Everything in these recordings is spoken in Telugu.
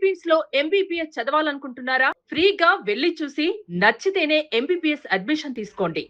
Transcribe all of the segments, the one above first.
ఫిలిప్పీన్స్ లో ఎంబీబీఎస్ చదవాలనుకుంటున్నారా? ఫ్రీగా వెళ్లి చూసి నచ్చితేనే ఎంబీబీఎస్ అడ్మిషన్ తీసుకోండి.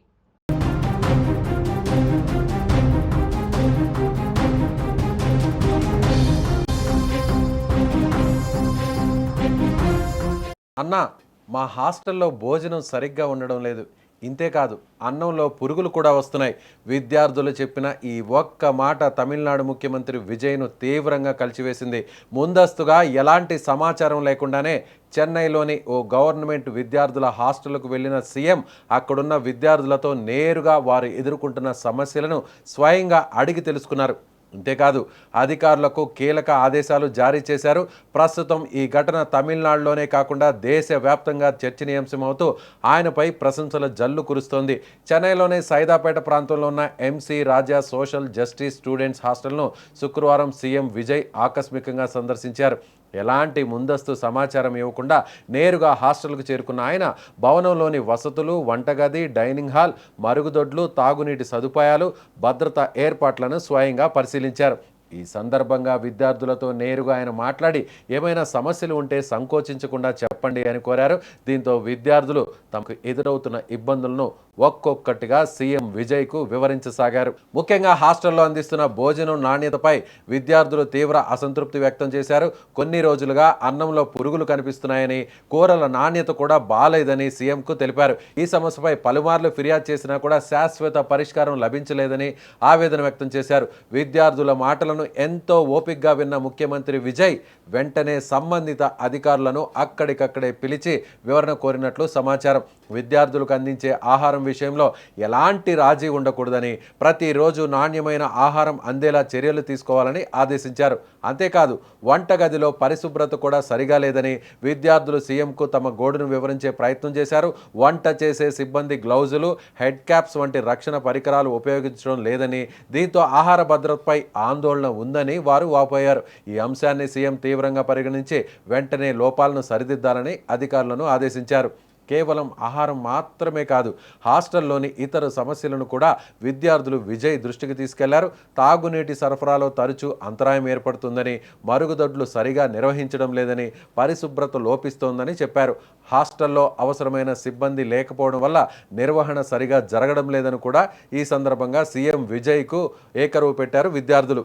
అన్నా, మా హాస్టల్లో భోజనం సరిగ్గా ఉండడం లేదు. ఇంతేకాదు, అన్నంలో పురుగులు కూడా వస్తున్నాయి. విద్యార్థులు చెప్పిన ఈ ఒక్క మాట తమిళనాడు ముఖ్యమంత్రి విజయ్ను తీవ్రంగా కలిచివేసింది. ముందస్తుగా ఎలాంటి సమాచారం లేకుండానే చెన్నైలోని ఓ గవర్నమెంట్ విద్యార్థుల హాస్టల్కు వెళ్లిన సీఎం అక్కడున్న విద్యార్థులతో నేరుగా వారు ఎదుర్కొంటున్న సమస్యలను స్వయంగా అడిగి తెలుసుకున్నారు. అంతేకాదు, అధికారులకు కీలక ఆదేశాలు జారీ చేశారు. ప్రస్తుతం ఈ ఘటన తమిళనాడులోనే కాకుండా దేశవ్యాప్తంగా చర్చనీయాంశమవుతూ ఆయనపై ప్రశంసల జల్లు కురుస్తోంది. చెన్నైలోని సైదాపేట ప్రాంతంలో ఉన్న ఎంసీ రాజా సోషల్ జస్టిస్ స్టూడెంట్స్ హాస్టల్ను శుక్రవారం సీఎం విజయ్ ఆకస్మికంగా సందర్శించారు. ఎలాంటి ముందస్తు సమాచారం ఇవ్వకుండా నేరుగా హాస్టల్కు చేరుకున్న ఆయన భవనంలోని వసతులు, వంటగది, డైనింగ్ హాల్, మరుగుదొడ్లు, తాగునీటి సదుపాయాలు, భద్రతా ఏర్పాట్లను స్వయంగా పరిశీలించారు. ఈ సందర్భంగా విద్యార్థులతో నేరుగా ఆయన మాట్లాడి ఏమైనా సమస్యలు ఉంటే సంకోచించకుండా చెప్పండి అని కోరారు. దీంతో విద్యార్థులు తమకు ఎదురవుతున్న ఇబ్బందులను ఒక్కొక్కటిగా సీఎం విజయ్కు వివరించసాగారు. ముఖ్యంగా హాస్టల్లో అందిస్తున్న భోజనం నాణ్యతపై విద్యార్థులు తీవ్ర అసంతృప్తి వ్యక్తం చేశారు. కొన్ని రోజులుగా అన్నంలో పురుగులు కనిపిస్తున్నాయని, కూరల నాణ్యత కూడా బాలేదని సీఎంకు తెలిపారు. ఈ సమస్యపై పలుమార్లు ఫిర్యాదు చేసినా కూడా శాశ్వత పరిష్కారం లభించలేదని ఆవేదన వ్యక్తం చేశారు. విద్యార్థుల మాటలను ఎంతో ఓపికగా విన్న ముఖ్యమంత్రి విజయ్ వెంటనే సంబంధిత అధికారులను అక్కడికక్కడే పిలిచి వివరణ కోరినట్లు సమాచారం. విద్యార్థులకు అందించే ఆహారం విషయంలో ఎలాంటి రాజీ ఉండకూడదని, ప్రతిరోజు నాణ్యమైన ఆహారం అందేలా చర్యలు తీసుకోవాలని ఆదేశించారు. అంతేకాదు, వంటగదిలో పరిశుభ్రత కూడా సరిగా లేదని విద్యార్థులు సీఎంకు తమ గోడును వివరించే ప్రయత్నం చేశారు. వంట చేసే సిబ్బంది గ్లౌజులు, హెడ్ క్యాప్స్ వంటి రక్షణ పరికరాలు ఉపయోగించడం లేదని, దీంతో ఆహార భద్రతపై ఆందోళన ఉందని వారు వాపోయారు. ఈ అంశాన్ని సీఎం తీవ్రంగా పరిగణించి వెంటనే లోపాలను సరిదిద్దాలని అధికారులను ఆదేశించారు. కేవలం ఆహారం మాత్రమే కాదు, హాస్టల్లోని ఇతర సమస్యలను కూడా విద్యార్థులు విజయ్ దృష్టికి తీసుకెళ్లారు. తాగునీటి సరఫరాలో తరచూ అంతరాయం ఏర్పడుతుందని, మరుగుదొడ్లు సరిగా నిర్వహించడం లేదని, పరిశుభ్రత లోపిస్తోందని చెప్పారు. హాస్టల్లో అవసరమైన సిబ్బంది లేకపోవడం వల్ల నిర్వహణ సరిగా జరగడం లేదని కూడా ఈ సందర్భంగా సీఎం విజయ్కు ఏకరువు పెట్టారు విద్యార్థులు.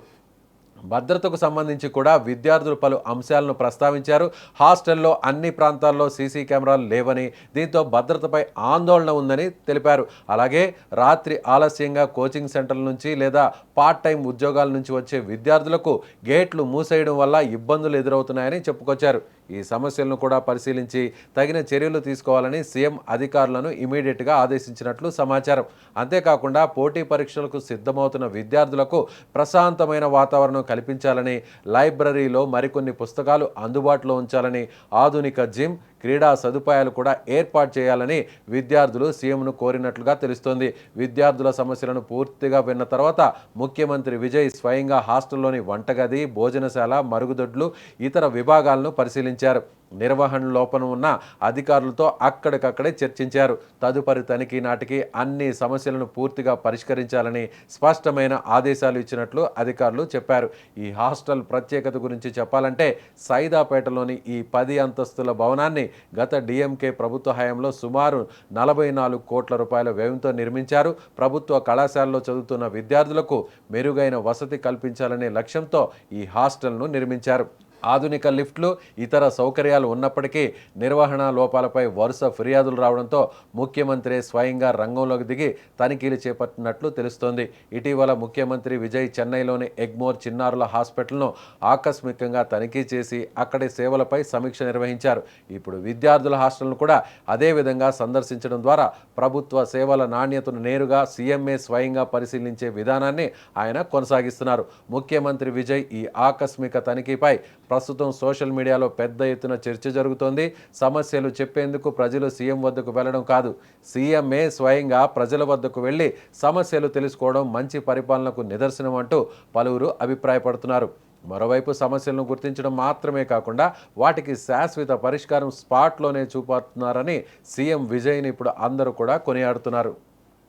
భద్రతకు సంబంధించి కూడా విద్యార్థులు పలు అంశాలను ప్రస్తావించారు. హాస్టల్లో అన్ని ప్రాంతాల్లో సీసీ కెమెరాలు లేవని, దీంతో భద్రతపై ఆందోళన ఉందని తెలిపారు. అలాగే రాత్రి ఆలస్యంగా కోచింగ్ సెంటర్ల నుంచి లేదా పార్ట్ టైం ఉద్యోగాల నుంచి వచ్చే విద్యార్థులకు గేట్లు మూసేయడం వల్ల ఇబ్బందులు ఎదురవుతున్నాయని చెప్పుకొచ్చారు. ఈ సమస్యలను కూడా పరిశీలించి తగిన చర్యలు తీసుకోవాలని సీఎం అధికారులను ఇమీడియట్గా ఆదేశించినట్లు సమాచారం. అంతేకాకుండా పోటీ పరీక్షలకు సిద్ధమవుతున్న విద్యార్థులకు ప్రశాంతమైన వాతావరణం కల్పించాలని, లైబ్రరీలో మరికొన్ని పుస్తకాలు అందుబాటులో ఉంచాలని, ఆధునిక జిమ్, క్రీడా సదుపాయాలు కూడా ఏర్పాటు చేయాలని విద్యార్థులు సీఎంను కోరినట్లుగా తెలుస్తోంది. విద్యార్థుల సమస్యలను పూర్తిగా విన్న తర్వాత ముఖ్యమంత్రి విజయ్ స్వయంగా హాస్టల్లోని వంటగది, భోజనశాల, మరుగుదొడ్లు, ఇతర విభాగాలను పరిశీలించారు. నిర్వహణ లోపం ఉన్న అధికారులతో అక్కడికక్కడే చర్చించారు. తదుపరి తనిఖీ నాటికి అన్ని సమస్యలను పూర్తిగా పరిష్కరించాలని స్పష్టమైన ఆదేశాలు ఇచ్చినట్లు అధికారులు చెప్పారు. ఈ హాస్టల్ ప్రత్యేకత గురించి చెప్పాలంటే, సైదాపేటలోని ఈ 10 అంతస్తుల భవనాన్ని గత డిఎంకే ప్రభుత్వ హయాంలో సుమారు 44 కోట్ల రూపాయల వ్యయంతో నిర్మించారు. ప్రభుత్వ కళాశాలలో చదువుతున్న విద్యార్థులకు మెరుగైన వసతి కల్పించాలనే లక్ష్యంతో ఈ హాస్టల్ను నిర్మించారు. ఆధునిక లిఫ్ట్లు, ఇతర సౌకర్యాలు ఉన్నప్పటికీ నిర్వహణ లోపాలపై వరుస ఫిర్యాదులు రావడంతో ముఖ్యమంత్రి స్వయంగా రంగంలోకి దిగి తనిఖీలు చేపట్టినట్లు తెలుస్తోంది. ఇటీవల ముఖ్యమంత్రి విజయ్ చెన్నైలోని ఎగ్మోర్ చిన్నారుల హాస్పిటల్ను ఆకస్మికంగా తనిఖీ చేసి అక్కడి సేవలపై సమీక్ష నిర్వహించారు. ఇప్పుడు విద్యార్థుల హాస్టల్ను కూడా అదేవిధంగా సందర్శించడం ద్వారా ప్రభుత్వ సేవల నాణ్యతను నేరుగా సీఎంఏ స్వయంగా పరిశీలించే విధానాన్ని ఆయన కొనసాగిస్తున్నారు. ముఖ్యమంత్రి విజయ్ ఈ ఆకస్మిక తనిఖీపై ప్రస్తుతం సోషల్ మీడియాలో పెద్ద ఎత్తున చర్చ జరుగుతోంది. సమస్యలు చెప్పేందుకు ప్రజలు సీఎం వద్దకు వెళ్లడం కాదు, సీఎంఏ స్వయంగా ప్రజల వద్దకు వెళ్లి సమస్యలు తెలుసుకోవడం మంచి పరిపాలనకు నిదర్శనం అంటూ పలువురు అభిప్రాయపడుతున్నారు. మరోవైపు సమస్యలను గుర్తించడం మాత్రమే కాకుండా వాటికి శాశ్వత పరిష్కారం స్పాట్లోనే చూపుతున్నారని సీఎం విజయ్ని ఇప్పుడు అందరూ కూడా కొనియాడుతున్నారు.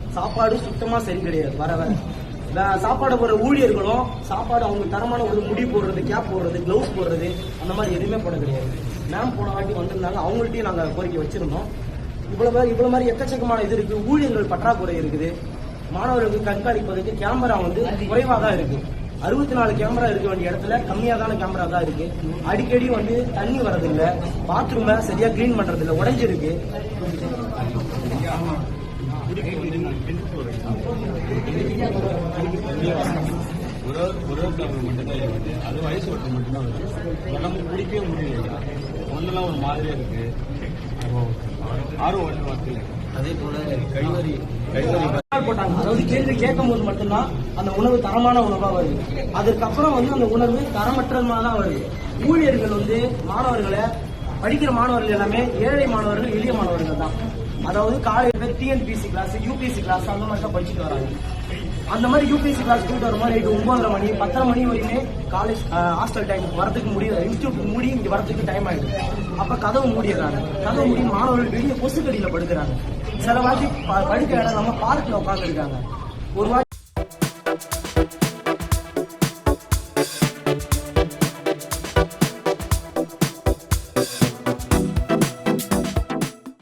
சாப்பாடு சுத்தமா சரி கிடையாது. வர வர சாப்பாடு போடுற ஊழியர்களும் சாப்பாடு அவங்க தரமான ஒரு முடி போடுறது, கேப் போடுறது, கிளவுஸ் போடுறது அந்த மாதிரி எதுவுமே போட கிடையாது. மேம் போன வாட்டி வந்திருந்தாங்க, அவங்கள்ட்டையும் நாங்கள் கோரிக்கை வச்சிருந்தோம். இவ்வளவு மாதிரி எக்கச்சக்கமான இது இருக்கு. ஊழியர்கள் பற்றாக்குறை இருக்குது. மாணவர்களுக்கு கண்காணிப்பதற்கு கேமரா குறைவாக தான் இருக்கு. 64 கேமரா இருக்க வேண்டிய இடத்துல கம்மியாதான கேமரா தான் இருக்கு. அடிக்கடி தண்ணி வரதில்லை, பாத்ரூமை சரியா கிளீன் பண்றது இல்லை, உடைஞ்சிருக்கு. அது வயசு ஒட்டு மட்டும்தான் உடம்பு குடிக்கவே முடியல. ஒன்னெல்லாம் ஒரு மாதிரியா இருக்கு. ஆர்வம் வார்த்தை. அதே போல கழிவறை போட்டாங்க. அதாவது கேள்வி கேட்கும் போது மட்டும்தான் அந்த உணவு தரமான உணவா வருது. அதுக்கப்புறம் அந்த உணவு தரமற்றமா தான் வருது. ஊழியர்கள் மாணவர்களை, படிக்கிற மாணவர்கள் எல்லாமே ஏழை மாணவர்கள், எளிய மாணவர்கள் தான். அதாவது காலையில டிஎன்பிசி கிளாஸ், யூபிஎஸ்சி கிளாஸ் அந்த மாதிரி தான் படிச்சுட்டு வராங்க. அந்த மாதிரி யூபிஎஸ்சி கிளாஸ் போயிட்டு வரும்போது நைட்டு 9:30 மணி 10:30 மணி வரையுமே காலேஜ் ஹாஸ்டல் டைம் வரதுக்கு முடியல. இன்ஸ்டியூட் மூடி இங்க வரதுக்கு டைம் ஆயிடுது. அப்ப கதவு மூடிடுறாங்க. கதவு மூடி மாணவர்கள் வெளியே கொசுக்கடியில படுக்கிறாங்க. சில வாட்டி படிக்கிற இடம் நம்ம பார்க்ல உட்கார்ந்து இருக்காங்க. ஒரு வாட்டி